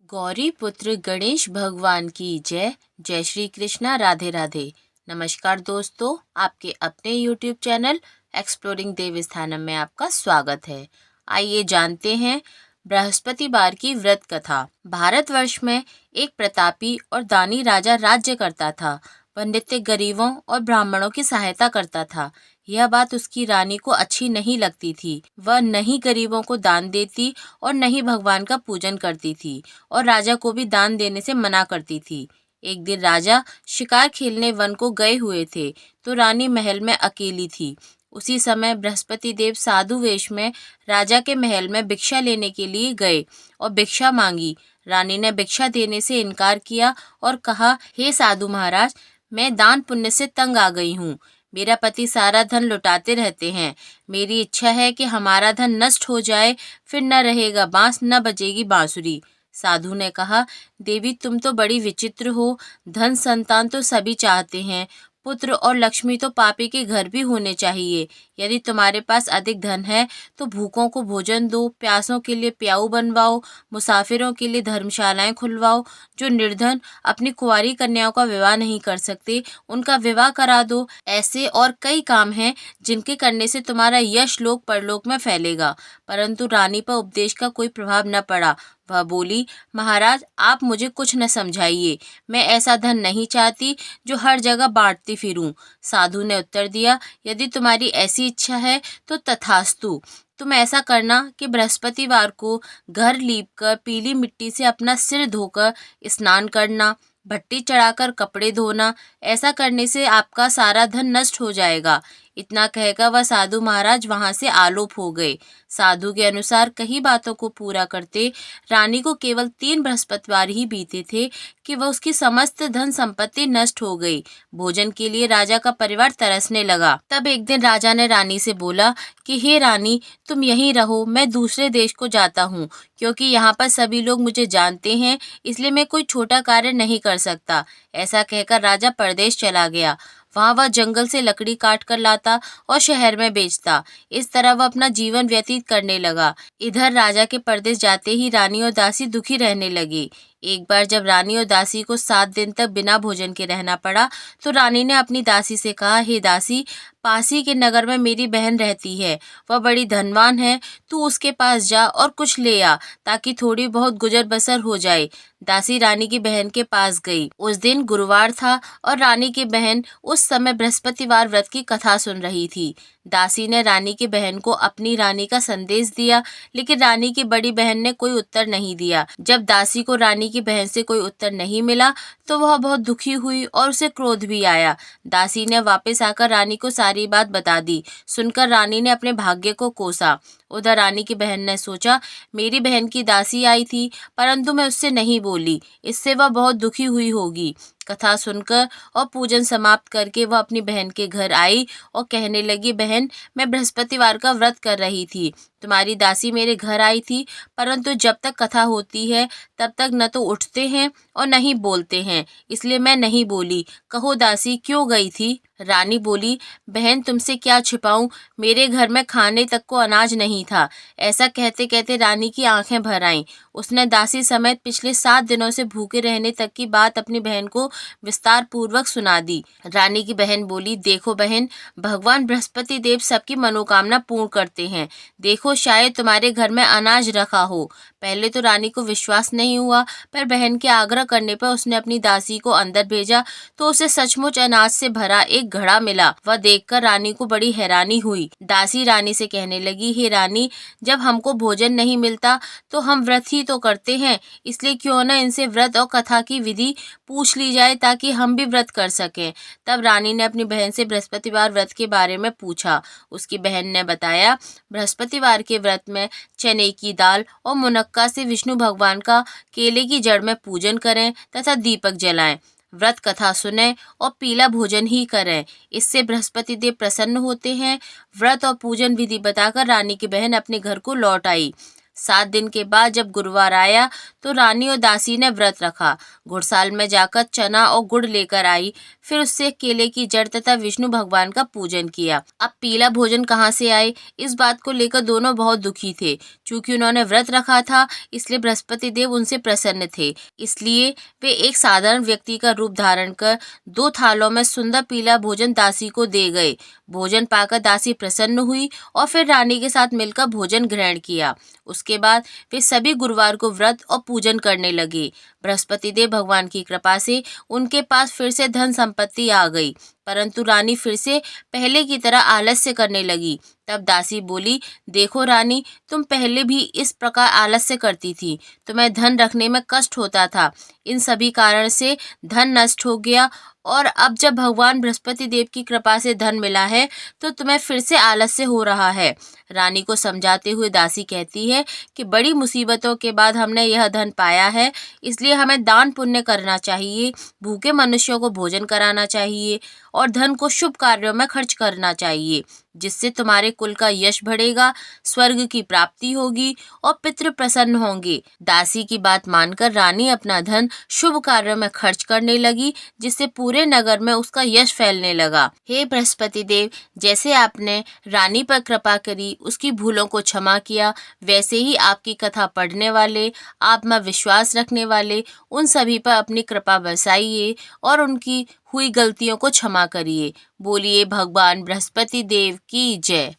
गौरी पुत्र गणेश भगवान की जय। जय श्री कृष्णा, राधे राधे। नमस्कार दोस्तों, आपके अपने YouTube चैनल एक्सप्लोरिंग देवस्थानम में आपका स्वागत है। आइए जानते हैं बृहस्पतिवार की व्रत कथा। भारतवर्ष में एक प्रतापी और दानी राजा राज्य करता था। वह नित्य गरीबों और ब्राह्मणों की सहायता करता था। यह बात उसकी रानी को अच्छी नहीं लगती थी। वह न ही गरीबों को दान देती और न ही भगवान का पूजन करती थी और राजा को भी दान देने से मना करती थी। एक दिन राजा शिकार खेलने वन को गए हुए थे तो रानी महल में अकेली थी। उसी समय बृहस्पति देव साधु वेश में राजा के महल में भिक्षा लेने के लिए गए और भिक्षा मांगी। रानी ने भिक्षा देने से इनकार किया और कहा, हे साधु महाराज, मैं दान पुण्य से तंग आ गई हूँ। मेरा पति सारा धन लुटाते रहते हैं। मेरी इच्छा है कि हमारा धन नष्ट हो जाए, फिर न रहेगा बांस न बजेगी बांसुरी। साधु ने कहा, देवी तुम तो बड़ी विचित्र हो। धन संतान तो सभी चाहते हैं, पुत्र और लक्ष्मी तो पापी के घर भी होने चाहिए। यदि तुम्हारे पास अधिक धन है तो भूखों को भोजन दो, प्यासों के लिए प्याऊ बनवाओ, मुसाफिरों के लिए धर्मशालाएं खुलवाओ। जो निर्धन अपनी कुंवारी कन्याओं का विवाह नहीं कर सकते, उनका विवाह करा दो। ऐसे और कई काम हैं जिनके करने से तुम्हारा यश लोक परलोक में फैलेगा। परंतु रानी पर उपदेश का कोई प्रभाव न पड़ा। वह बोली, महाराज आप मुझे कुछ न समझाइए। मैं ऐसा धन नहीं चाहती जो हर जगह बांटती फिरूं। साधु ने उत्तर दिया, यदि तुम्हारी ऐसी इच्छा है तो तथास्तु। तुम ऐसा करना कि बृहस्पतिवार को घर लीपकर पीली मिट्टी से अपना सिर धोकर स्नान करना, भट्टी चढ़ाकर कपड़े धोना। ऐसा करने से आपका सारा धन नष्ट हो जाएगा। इतना कहकर वह साधु महाराज वहां से आलोप हो गए। साधु के अनुसार कई बातों को पूरा करते रानी को केवल 3 बृहस्पतिवार ही बीते थे कि वह उसकी समस्त धन संपत्ति नष्ट हो गई। भोजन के लिए राजा का परिवार तरसने लगा। तब एक दिन राजा ने रानी से बोला कि हे रानी, तुम यहीं रहो, मैं दूसरे देश को जाता हूँ, क्योंकि यहाँ पर सभी लोग मुझे जानते हैं, इसलिए मैं कोई छोटा कार्य नहीं कर सकता। ऐसा कहकर राजा परदेश चला गया। वहाँ वह जंगल से लकड़ी काट कर लाता और शहर में बेचता। इस तरह वह अपना जीवन व्यतीत करने लगा। इधर राजा के परदेश जाते ही रानी और दासी दुखी रहने लगी। एक बार जब रानी और दासी को 7 दिन तक बिना भोजन के रहना पड़ा तो रानी ने अपनी दासी से कहा, हे दासी, पास ही के नगर में मेरी बहन रहती है, वह बड़ी धनवान है। तू उसके पास जा और कुछ ले आ ताकि थोड़ी बहुत गुजर बसर हो जाए। दासी रानी की बहन के पास गई। उस दिन गुरुवार था और रानी की बहन उस समय बृहस्पतिवार व्रत की कथा सुन रही थी। दासी ने रानी की बहन को अपनी रानी का संदेश दिया, लेकिन रानी की बड़ी बहन ने कोई उत्तर नहीं दिया। जब दासी को रानी की बहन से कोई उत्तर नहीं मिला तो वह बहुत दुखी हुई और उसे क्रोध भी आया। दासी ने वापस आकर रानी को सारी बात बता दी। सुनकर रानी ने अपने भाग्य को कोसा। उधर रानी की बहन ने सोचा, मेरी बहन की दासी आई थी परंतु मैं उससे नहीं बोली, इससे वह बहुत दुखी हुई होगी। कथा सुनकर और पूजन समाप्त करके वह अपनी बहन के घर आई और कहने लगी, बहन, मैं बृहस्पतिवार का व्रत कर रही थी। तुम्हारी दासी मेरे घर आई थी, परंतु जब तक कथा होती है तब तक न तो उठते हैं और न ही बोलते हैं, इसलिए मैं नहीं बोली। कहो दासी, क्यों गई थी? रानी बोली, बहन तुमसे क्या छिपाऊं, मेरे घर में खाने तक को अनाज नहीं था। ऐसा कहते कहते रानी की आंखें भर आईं। उसने दासी समेत पिछले 7 दिनों से भूखे रहने तक की बात अपनी बहन को विस्तार पूर्वक सुना दी। रानी की बहन बोली, देखो बहन, भगवान बृहस्पति देव सबकी मनोकामना पूर्ण करते हैं। देखो, शायद तुम्हारे घर में अनाज रखा हो। पहले तो रानी को विश्वास नहीं हुआ, पर बहन के आग्रह करने पर उसने अपनी दासी को अंदर भेजा तो उसे सचमुच अनाज से भरा एक घड़ा मिला। वह देखकर रानी को बड़ी हैरानी हुई। दासी रानी से कहने लगी, हे रानी, जब हमको भोजन नहीं मिलता तो हम व्रत ही तो करते हैं, इसलिए क्यों न इनसे व्रत और कथा की विधि पूछ ली जाए ताकि हम भी व्रत कर सकें। तब रानी ने अपनी बहन से बृहस्पतिवार व्रत के बारे में पूछा। उसकी बहन ने बताया, बृहस्पतिवार के व्रत में चने की दाल और मुनक्का से विष्णु भगवान का केले की जड़ में पूजन करें तथा दीपक जलाएं, व्रत कथा सुने और पीला भोजन ही करें, इससे बृहस्पति देव प्रसन्न होते हैं। व्रत और पूजन विधि बताकर रानी की बहन अपने घर को लौट आई। 7 दिन के बाद जब गुरुवार आया तो रानी और दासी ने व्रत रखा। घुड़साल में जाकर चना और गुड़ लेकर आई, फिर उससे केले की जड़ तथा विष्णु भगवान का पूजन किया। अब पीला भोजन कहाँ से आए, इस बात को लेकर दोनों बहुत दुखी थे। चूंकि उन्होंने व्रत रखा था, इसलिए बृहस्पति देव उनसे प्रसन्न थे। इसलिए वे एक साधारण व्यक्ति का रूप धारण कर 2 थालों में सुंदर पीला भोजन दासी को दे गए। भोजन पाकर दासी प्रसन्न हुई और फिर रानी के साथ मिलकर भोजन ग्रहण किया। उसके बाद वे सभी गुरुवार को व्रत और पूजन करने लगे। बृहस्पति देव भगवान की कृपा से उनके पास फिर से धन संपत्ति आ गई, परंतु रानी फिर से पहले की तरह आलस्य करने लगी। तब दासी बोली, देखो रानी, तुम पहले भी इस प्रकार आलस्य करती थी, तुम्हें धन रखने में कष्ट होता था। इन सभी कारण से धन नष्ट हो गया और अब जब भगवान बृहस्पति देव की कृपा से धन मिला है तो तुम्हें फिर से आलस्य हो रहा है। रानी को समझाते हुए दासी कहती है कि बड़ी मुसीबतों के बाद हमने यह धन पाया है, इसलिए हमें दान पुण्य करना चाहिए, भूखे मनुष्यों को भोजन कराना चाहिए और धन को शुभ कार्यों में खर्च करना चाहिए, जिससे तुम्हारे कुल का यश बढ़ेगा, स्वर्ग की प्राप्ति होगी और पितृ प्रसन्न होंगे। दासी की बात मानकर रानी अपना धन शुभ कार्यों में खर्च करने लगी, जिससे पूरे नगर में उसका यश फैलने लगा। हे बृहस्पति देव, जैसे आपने रानी पर कृपा करी, उसकी भूलों को क्षमा किया, वैसे ही आपकी कथा पढ़ने वाले, आप में विश्वास रखने वाले उन सभी पर अपनी कृपा बरसाइए और उनकी हुई गलतियों को क्षमा करिए। बोलिए भगवान बृहस्पति देव की जय।